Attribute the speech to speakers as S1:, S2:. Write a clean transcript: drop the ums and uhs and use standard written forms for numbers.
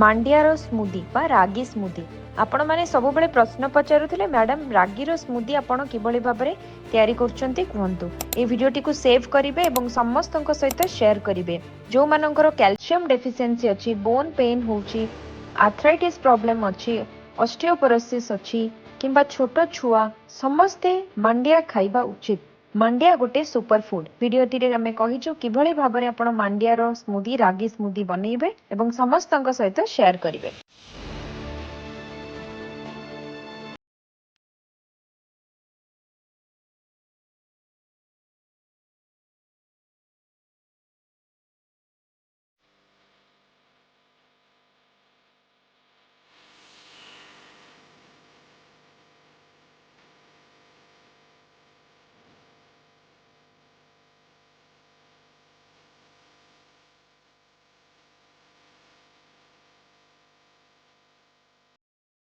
S1: ମାଣ୍ଡିଆର smoothie ବା ରାଗି smoothie. ଆପଣମାନେ ସବୁବେଳେ ପ୍ରଶ୍ନ ପଚାରୁଥିଲେ ମ୍ୟାଡାମ ରାଗିର ସ୍ମୁଦି ଆପଣ କିଭଳି ଭାବରେ ତିଆରି କରୁଛନ୍ତି କୁହନ୍ତୁ। এই ଭିଡିଓଟିକୁ ସେଭ୍ କରିବେ ଏବଂ ସମସ୍ତଙ୍କ ସହିତ ସେୟାର କରିବେ। ଯେଉଁମାନଙ୍କର କ୍ୟାଲସିୟମ ଡେଫିସିଏନ୍ସି ଅଛି, ବୋନ୍ ପେନ୍ ହେଉଛି, ଆର୍ଥ୍ରାଇଟିସ୍ ପ୍ରୋବ୍ଲେମ ଅଛି, ଅଷ୍ଟିଓପୋରୋସିସ୍ ଅଛି କିମ୍ବା ଛୋଟ ଛୁଆ ସମସ୍ତେ ମାଣ୍ଡିଆ ଖାଇବା ଉଚିତ। ମାଣ୍ଡିଆ ଗୋଟେ ସୁपर ଫୁଡ। ଭିଡିଓଟିରେ ଆମେ କହିଛୁ କିଭଳି ଭାବରେ ଆପଣ ମାଣ୍ଡିଆର ସ୍ମୁଦି ରାଗି ସ୍ମୁଦି ବନେଇବେ ଏବଂ ସମସ୍ତଙ୍କ ସହିତ ସେୟାର କରିବେ।